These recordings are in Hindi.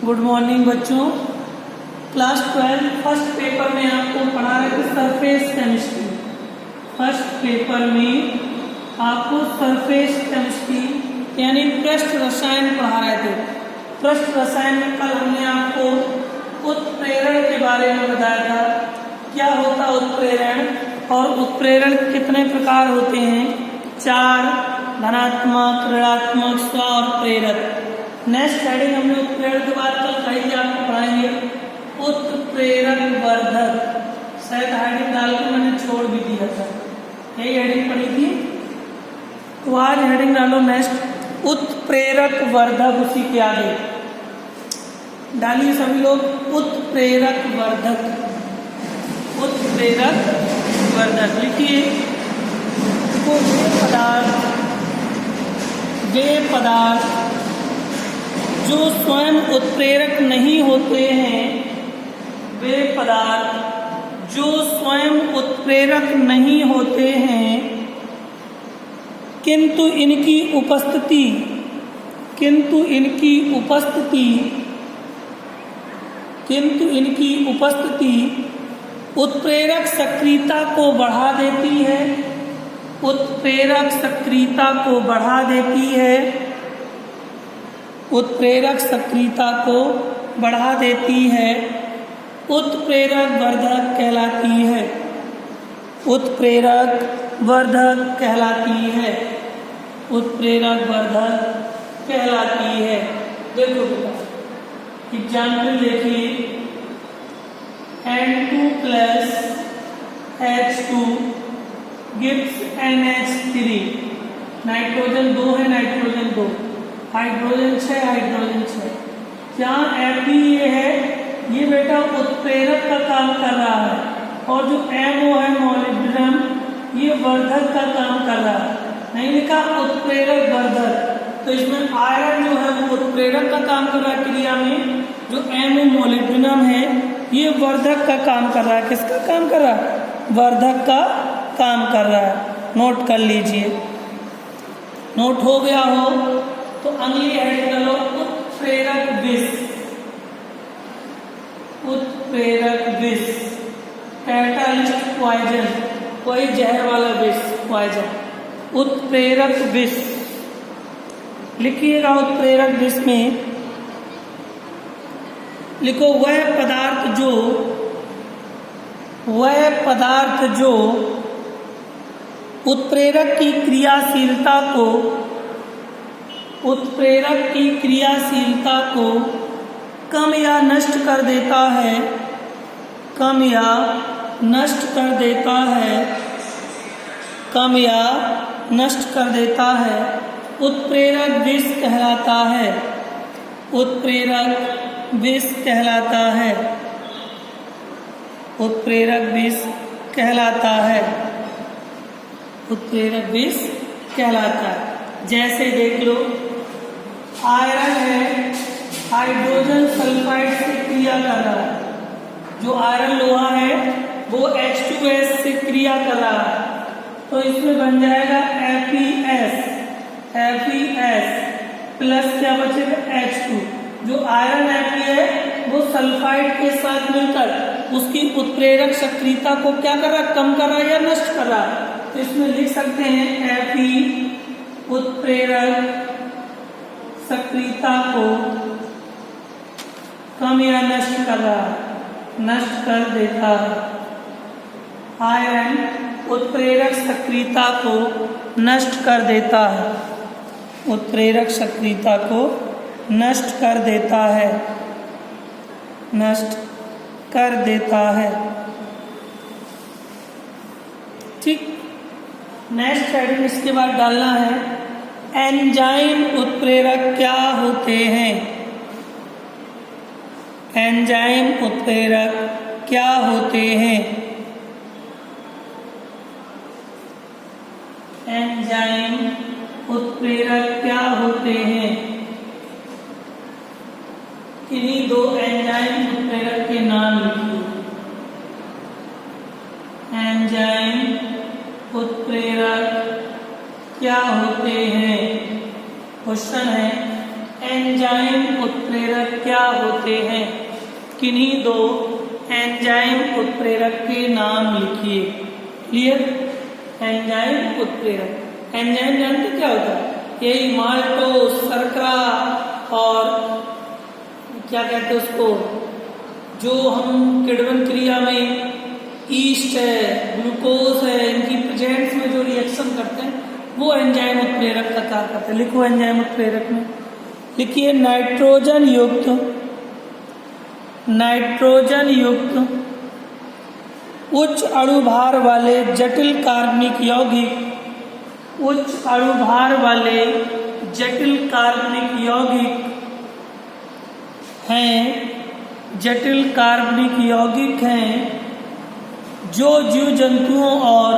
गुड मॉर्निंग बच्चों। क्लास 12 फर्स्ट पेपर में आपको पढ़ा रहे थे सरफेस केमिस्ट्री। फर्स्ट पेपर में आपको सरफेस केमिस्ट्री यानी पृष्ठ रसायन पढ़ा रहे थे। पृष्ठ रसायन में कल हमने आपको उत्प्रेरण के बारे में बताया था। क्या होता उत्प्रेरण और उत्प्रेरण कितने प्रकार होते हैं? 4, धनात्मक, ऋणात्मक, स्व और प्रेरक। नेक्स्ट हेडिंग हमने उत्प्रेरण के बाद कल कही आपको पढ़ाएंगे उत्प्रेरक वर्धक। शायद हेडिंग डाल के मैंने छोड़ भी दिया था, यही हेडिंग पढ़ी थी, तो आज हेडिंग डालो नेक्स्ट उत्प्रेरक वर्धक। उसी के आगे डालिए सभी लोग उत्प्रेरक वर्धक। उत्प्रेरक वर्धक लिखिए। तो वे पदार्थ जो स्वयं उत्प्रेरक नहीं होते हैं, वे पदार्थ जो स्वयं उत्प्रेरक नहीं होते हैं किंतु इनकी उपस्थिति उत्प्रेरक सक्रियता को बढ़ा देती है। उत्प्रेरक सक्रियता को बढ़ा देती है। उत्प्रेरक सक्रियता को बढ़ा देती है। उत्प्रेरक वर्धक कहलाती है। उत्प्रेरक वर्धक कहलाती है। उत्प्रेरक वर्धक कहलाती है। देखो बेटा एग्जाम्पल देखिए। N2 plus H2 gives NH3। Nitrogen 2 है, नाइट्रोजन 2, हाइड्रोजन 6, हाइड्रोजन 6। जहाँ Fe ये है, ये बेटा उत्प्रेरक का काम कर रहा है, और जो MO है मॉलिब्डेनम, ये वर्धक का काम कर रहा है। नहीं लिखा उत्प्रेरक वर्धक, तो इसमें आयरन जो है वो उत्प्रेरक का काम कर रहा है क्रिया में, जो MO मॉलिब्डेनम है ये वर्धक का काम कर रहा है। किसका काम कर रहा है? वर्धक का काम कर रहा है। नोट कर लीजिए। नोट हो गया हो तो अगली हेडिंग कर लो उत्प्रेरक विष। उत्प्रेरक विष कैटालिस्ट पॉइजन, कोई जहर वाला विष, पॉइजन। उत्प्रेरक विष लिखिएगा। उत्प्रेरक विष में लिखो वह पदार्थ जो उत्प्रेरक की क्रियाशीलता को कम या नष्ट कर देता है। कम या नष्ट कर देता है उत्प्रेरक विष कहलाता है। उत्प्रेरक विष कहलाता है। उत्प्रेरक विष कहलाता है। उत्प्रेरक विष कहलाता है। जैसे देख लो आयरन है, हाइड्रोजन सल्फाइड से क्रिया कर रहा है। जो आयरन लोहा है वो H2S से क्रिया कर रहा है, तो इसमें बन जाएगा FeS प्लस क्या बचेगा H2। जो आयरन Fe है वो सल्फाइड के साथ मिलकर उसकी उत्प्रेरक सक्रियता को क्या कर रहा है? कम कर रहा है या नष्ट कर रहा है? तो इसमें लिख सकते हैं Fe उत्प्रेरक सक्रियता को कम या नष्ट कर रहा है, नष्ट कर देता है। आयरन उत्प्रेरक सक्रियता को नष्ट कर देता है। उत्प्रेरक सक्रियता को नष्ट कर देता है। नष्ट कर देता है। ठीक। नेक्स्ट हेडिंग इसके बाद डालना है एंजाइम उत्प्रेरक क्या होते हैं? एंजाइम उत्प्रेरक क्या होते हैं? एंजाइम उत्प्रेरक क्या होते हैं? इन्हीं दो एंजाइम उत्प्रेरक के नाम लिखिए। एंजाइम उत्प्रेरक क्या होते हैं? क्वेश्चन है एंजाइम उत्प्रेरक क्या होते हैं? किन्हीं दो एंजाइम उत्प्रेरक के नाम लिखिए। क्लियर? एंजाइम उत्प्रेरक। एंजाइम जानते क्या होता है? यही माल्टोस, शर्करा और क्या कहते हैं उसको, जो हम किण्वन क्रिया में ईस्ट है, ग्लूकोज है, इनकी प्रेजेंस में जो रिएक्शन करते हैं वो एंजाइम उत्प्रेरक का कार्य करते हैं। लिखो एंजाइम उत्प्रेरक में, लिखिए नाइट्रोजन युक्त उच्च अणुभार वाले जटिल कार्बनिक यौगिक, उच्च अणुभार वाले जटिल कार्बनिक यौगिक हैं, जटिल कार्बनिक यौगिक हैं जो जीव जंतुओं और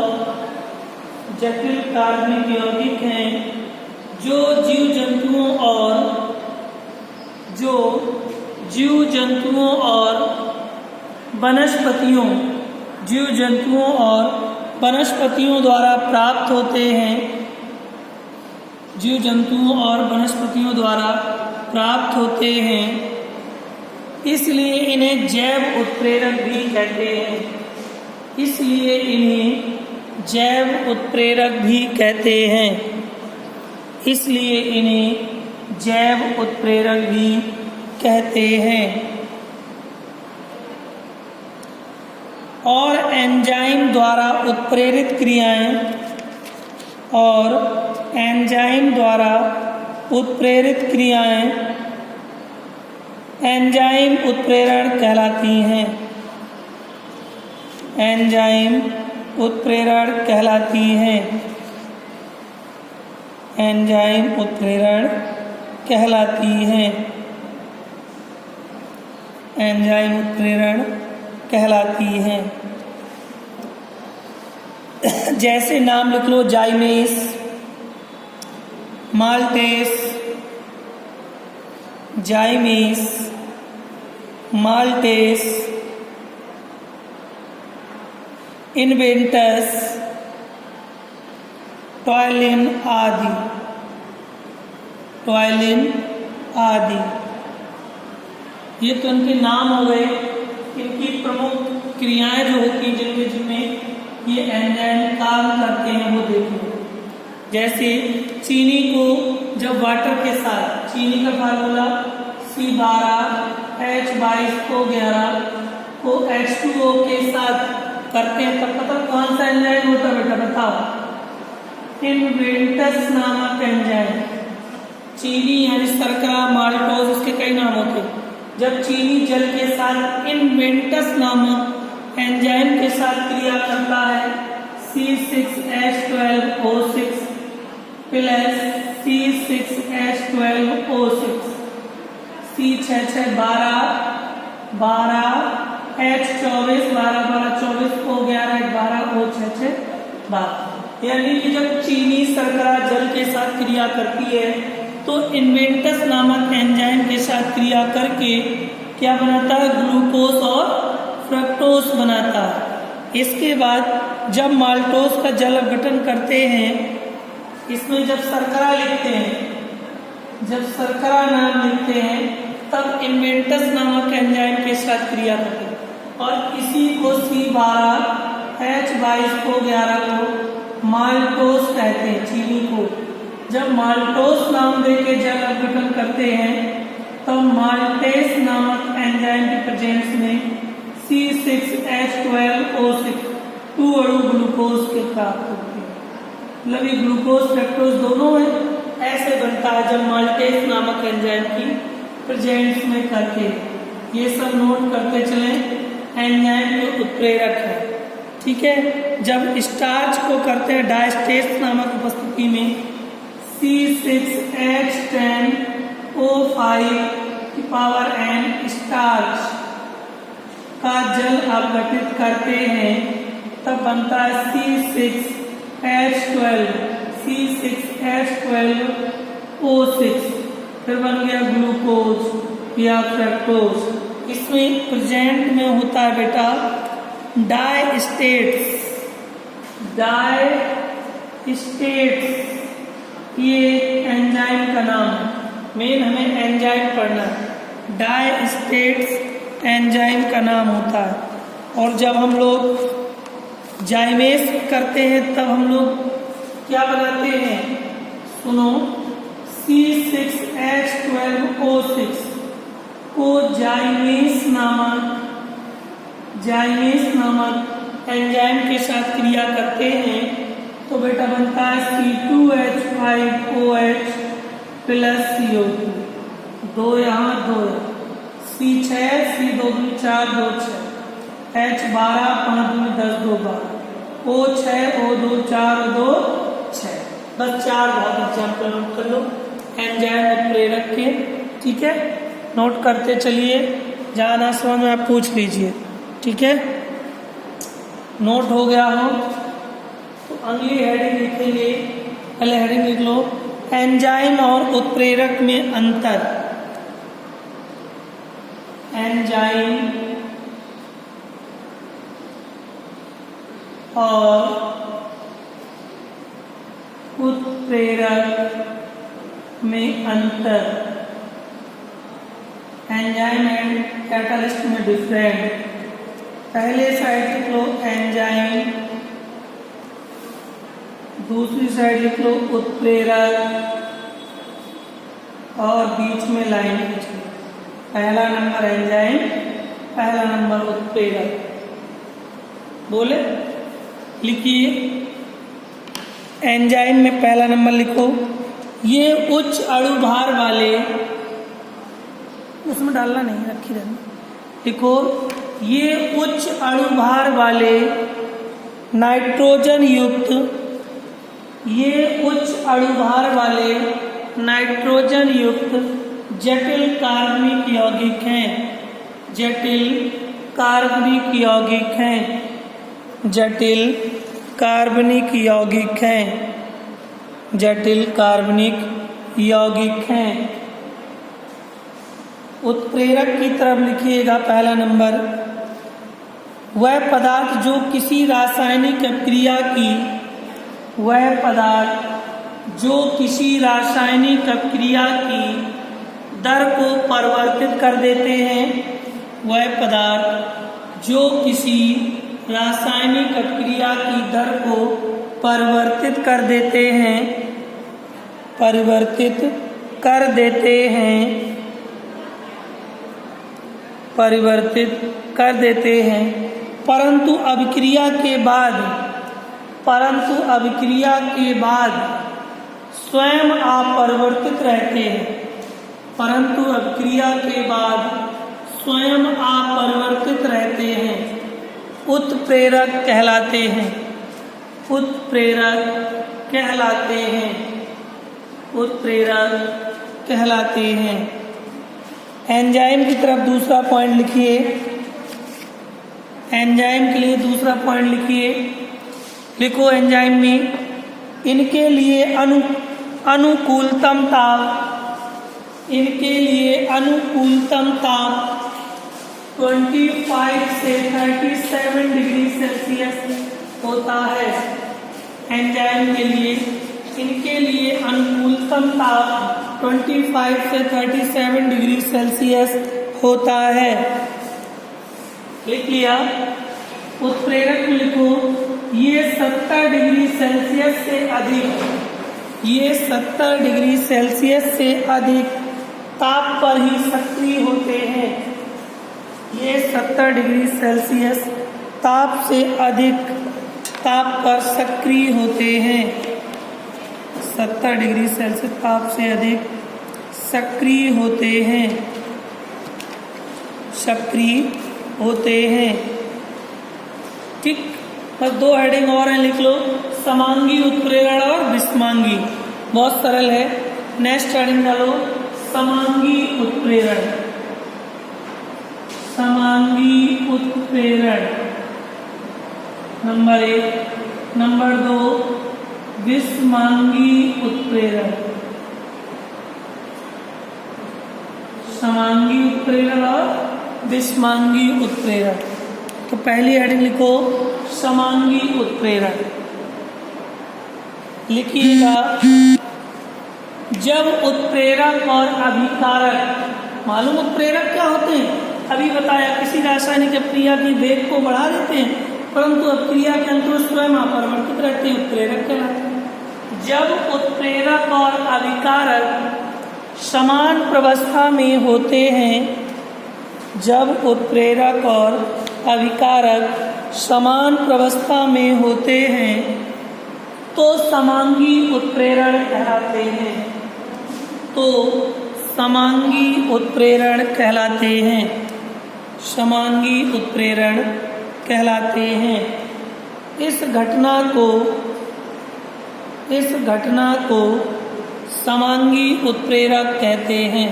जटिल कार्बनिक यौगिक हैं जो जीव जंतुओं और वनस्पतियों द्वारा प्राप्त होते हैं, जीव जंतुओं और वनस्पतियों द्वारा प्राप्त होते हैं, इसलिए इन्हें जैव उत्प्रेरक भी कहते हैं। इसलिए इन्हें जैव उत्प्रेरक भी कहते हैं। इसलिए इन्हें जैव उत्प्रेरक भी कहते हैं। और एंजाइम द्वारा उत्प्रेरित क्रियाएं एंजाइम उत्प्रेरण कहलाती हैं। एंजाइम उत्प्रेरण कहलाती हैं। एंजाइम उत्प्रेरण कहलाती हैं। एंजाइम उत्प्रेरण कहलाती हैं। जैसे नाम लिख लो, जाइमेस, माल्टेस, जाइमेस, माल्टेस, इन्वेंटस, टॉयलिन आदि। ये तो इनके नाम हो गए। इनकी प्रमुख क्रियाएं जो होती हैं जिनमें ये एंजाइम काम करते हैं वो देखिए। जैसे चीनी को जब वाटर के साथ, चीनी का फार्मूला C12H22O11 को H2O के साथ करते हैं तब पता कौन सा एंजाइम होता है बेटा, बताओ। इन्वेंटस नामक एंजाइम। चीनी यानी शर्करा, माल्टोज, इसके कई नाम होते हैं। जब चीनी जल के साथ इन्वेंटस नामक एंजाइम के साथ क्रिया करता है, C6H12O6 plus C6H12O6, C6H12 H24 12 O11 यानी कि जब चीनी शर्करा जल के साथ क्रिया करती है तो इन्वेंटस नामक एंजाइम के साथ क्रिया करके क्या बनाता है? ग्लूकोज और फ्रक्टोज बनाता है। इसके बाद जब माल्टोज का जल अपघटन करते हैं, इसमें जब शर्करा लिखते हैं, जब शर्करा नाम लिखते हैं तब इन्वेंटस नामक एंजाइम के साथ क्रिया करते हैं और इसी को C12H22O11 को माल्टोज कहते हैं। चीनी को जब माल्टोज नाम देके जल अपघटन करते हैं तब माल्टेस नामक एंजाइम की प्रेजेंस में C6H12O6 2 अणु ग्लूकोज के प्राप्त होते हैं। मतलब ये ग्लूकोज फ्रक्टोज दोनों है, ऐसे बनता है जब माल्टेस नामक एंजाइम की प्रेजेंस में करते हैं। ये सब नोट करते चले, एंजाइम के उत्प्रेरक है। ठीक है। जब स्टार्च को करते हैं डायस्टेस नामक उपस्थिति में, C6H10O5 स्टार्च का जल अपघटित करते हैं तब बनता है C6H12O6, फिर बन गया ग्लूकोज या फ्रक्टोज। इसमें प्रेजेंट में होता है बेटा डायस्टेट्स। ये एंजाइम का नाम है। मेन हमें एंजाइम पढ़ना है। डायस्टेट्स एंजाइम का नाम होता है। और जब हम लोग जाइमेस करते हैं तब हम लोग क्या बनाते हैं, सुनो, C6H12O6 को जाइमेस नामक एंजाइम के साथ क्रिया करते हैं तो बेटा बनता है C2H5OH प्लस CO2, 2 यहाँ 2, C6 C2 4 2 6, H12 5 2 10 2 12, O6 O2 4 2 6। बस 4 बहुत एग्जाम्पल नोट कर लो एंजाइम उत्प्रेरक के, ठीक है। नोट करते चलिए, जहाँ ना समझ में आप पूछ लीजिए, ठीक है। नोट हो गया हो तो अगली हेडिंग लिखेंगे। पहले हेडिंग लिख लो, एंजाइम और उत्प्रेरक में अंतर। एंजाइम और उत्प्रेरक में अंतर। एंजाइम एंड कैटलिस्ट में डिफरेंट। पहले साइड लिख लो एंजाइम, दूसरी साइड लिख लो उत्प्रेरक और बीच में लाइन खींच लो। पहला नंबर एंजाइम, पहला नंबर उत्प्रेरक। बोले लिखिए, एंजाइम में पहला नंबर लिखो, ये उच्च अणुभार वाले, उसमें डालना नहीं, रखी रहना। लिखो, ये उच्च अणुभार वाले नाइट्रोजन युक्त, ये उच्च अणुभार वाले नाइट्रोजन युक्त जटिल कार्बनिक यौगिक हैं। जटिल कार्बनिक यौगिक हैं। जटिल कार्बनिक यौगिक हैं। जटिल कार्बनिक यौगिक हैं। उत्प्रेरक की तरफ लिखिएगा पहला नंबर, वह पदार्थ जो किसी रासायनिक क्रिया की, वह पदार्थ जो किसी रासायनिक क्रिया की दर को परिवर्तित कर देते हैं। वह पदार्थ जो किसी रासायनिक क्रिया की दर को परिवर्तित कर देते हैं, परिवर्तित कर देते हैं, परिवर्तित कर देते हैं, परंतु अभिक्रिया के बाद, परंतु अभिक्रिया के बाद स्वयं अपरिवर्तित रहते हैं। परंतु अभिक्रिया के बाद स्वयं अपरिवर्तित रहते हैं, उत्प्रेरक कहलाते हैं। उत्प्रेरक कहलाते हैं। उत्प्रेरक कहलाते हैं। एंजाइम की तरफ दूसरा पॉइंट लिखिए। एंजाइम के लिए दूसरा पॉइंट लिखिए। लिखो, एंजाइम में इनके लिए अनुकूलतम ताप, इनके लिए अनुकूलतम ताप 25 से 37 डिग्री सेल्सियस होता है। एंजाइम के लिए, इनके लिए अनुकूलतम ताप 25 से 37 डिग्री सेल्सियस होता है। लिख लिया। उत्प्रेरक लिखो, ये 70 डिग्री सेल्सियस से अधिक, ये 70 डिग्री सेल्सियस से अधिक ताप पर ही सक्रिय होते हैं। ये 70 डिग्री सेल्सियस ताप से अधिक ताप पर सक्रिय होते हैं। 70 डिग्री सेल्सियस ताप से अधिक सक्रिय होते हैं, सक्रिय होते हैं। ठीक, बस 2 हेडिंग और हैं, लिख लो, समांगी उत्प्रेरण और विषमांगी। बहुत सरल है। नेक्स्ट हेडिंग डालो, समांगी उत्प्रेरण। समांगी उत्प्रेरण नंबर 1। नंबर 2, विषमांगी उत्प्रेरण। समांगी उत्प्रेरण और विषमांगी उत्प्रेरण। तो पहली हेडिंग लिखो, समांगी उत्प्रेरण। लिखिएगा, जब उत्प्रेरक और अभिकारक, मालूम उत्प्रेरक क्या होते हैं, अभी बताया किसी रासायनिक क्रिया की वेग को बढ़ा देते हैं परंतु क्रिया के अंत में स्वयं अपरिवर्तित रहते हैं, उत्प्रेरक कहलाते हैं। जब उत्प्रेरक और अभिकारक समान प्रवस्था में होते हैं, जब उत्प्रेरक और अभिकारक समान प्रवस्था में होते हैं तो समांगी उत्प्रेरण कहलाते हैं, तो समांगी उत्प्रेरण कहलाते हैं, समांगी उत्प्रेरण कहलाते हैं। इस घटना को समांगी उत्प्रेरक कहते हैं,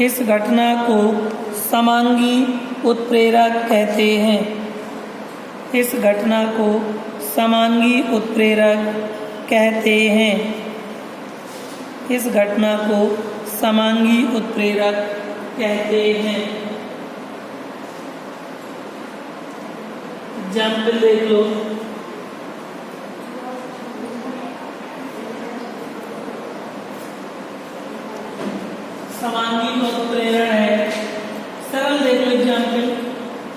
इस घटना को समांगी उत्प्रेरक कहते हैं, इस घटना को समांगी उत्प्रेरक कहते हैं, इस घटना को समांगी उत्प्रेरक कहते हैं। एग्जाम्पल देख लो, समांगी उत्प्रेरण है, सरल देख लो एग्जाम्पल,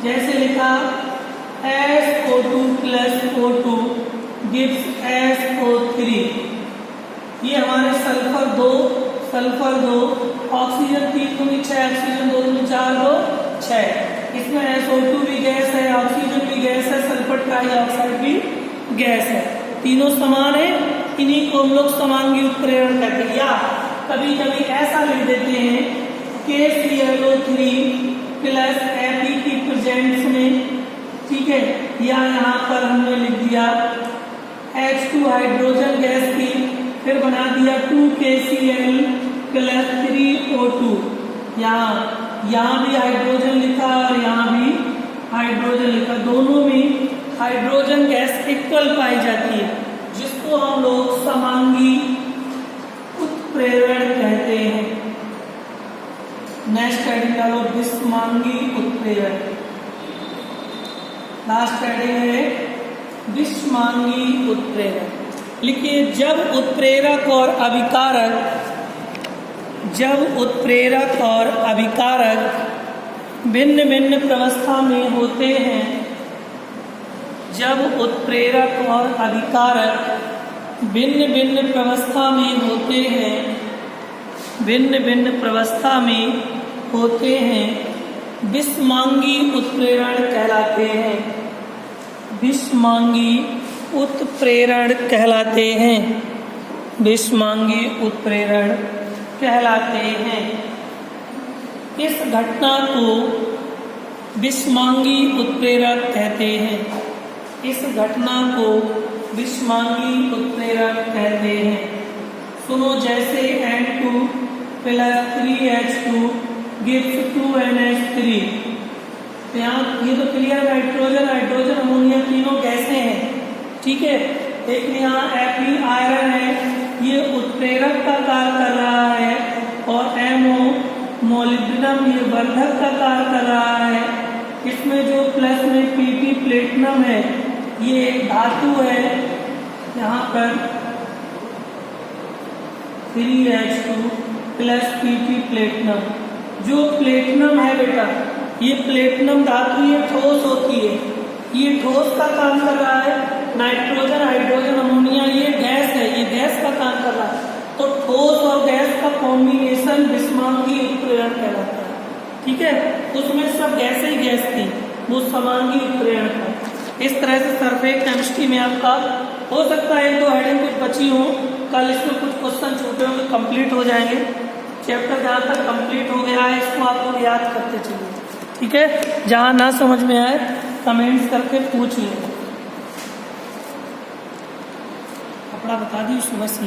जैसे लिखा SO2 + O2 gives SO3, ये हमारे सल्फर दो ऑक्सीजन 3 दूनी 6, ऑक्सीजन 2 दूनी 4 2 6, इसमें SO2 भी गैस है, ऑक्सीजन भी गैस है, सल्फर ट्राइऑक्साइड भी गैस है, तीनों समान है, इन्हीं को हम लोग समांगी उत्प्रेरण कहते हैं। या कभी कभी ऐसा लिख देते हैं KClO3 + Fe की प्रेजेंस में, ठीक है, या यहाँ पर हमने लिख दिया H2 हाइड्रोजन गैस की, फिर बना दिया 2KCl + 3O2, यहाँ भी हाइड्रोजन लिखा और यहाँ भी हाइड्रोजन लिखा, दोनों में हाइड्रोजन गैस इक्वल पाई जाती है, जिसको हम लोग समांगी उत्प्रेरण कहते हैं। नेक्स्ट हेडिंग डालो विषमांगी उत्प्रेरण, लास्ट हेडिंग है विषमांगी उत्प्रेरण। लिखिए, जब उत्प्रेरक और अभिकारक भिन्न भिन्न प्रवस्था में होते हैं, जब उत्प्रेरक और अभिकारक भिन्न भिन्न प्रवस्था में होते हैं, भिन्न भिन्न प्रवस्था में होते हैं, विषमांगी उत्प्रेरण कहलाते हैं, विषमांगी उत्प्रेरण कहलाते हैं, विषमांगी उत्प्रेरण कहलाते हैं। इस घटना को विषमांगी उत्प्रेरक कहते हैं, इस घटना को विषमांगी उत्प्रेरक कहते हैं। सुनो, जैसे N2 + 3H2 gives 2NH3, तो यहाँ ये तो क्लियर, नाइट्रोजन हाइड्रोजन अमोनिया तीनों गैसें हैं, ठीक है, लेकिन यहाँ Fe आयरन है, ये उत्प्रेरक का कार्य कर रहा है, और MO मोलिब्डेनम ये वर्धक का कार्य कर रहा है। इसमें जो प्लस में Pp प्लेटिनम है, ये एक धातु है, यहाँ पर 3H2 + Pp प्लेटिनम, जो प्लेटिनम है बेटा, ये प्लेटिनम धातु ये ठोस होती है, ये ठोस का काम कर रहा है, नाइट्रोजन हाइड्रोजन अमोनिया ये गैस है, ये गैस का काम कर रहा है, तो ठोस और गैस का कॉम्बिनेशन विषमांगी उत्प्रेरण कहलाता है, ठीक है, उसमें सब गैसें ही गैस थी, वो समांगी उत्प्रेरण था। इस तरह से सरफेस केमिस्ट्री में आपका हो सकता है 1-2 हेडिंग कुछ बची हो, कल इसमें कुछ क्वेश्चन छूटे होंगे, कंप्लीट हो जाएंगे। चैप्टर जहाँ तक कंप्लीट हो गया है इसको आप लोग याद करते चलिए, ठीक है, जहाँ ना समझ में आए कमेंट्स करके पूछिए। कपड़ा बता दी सुबह सीख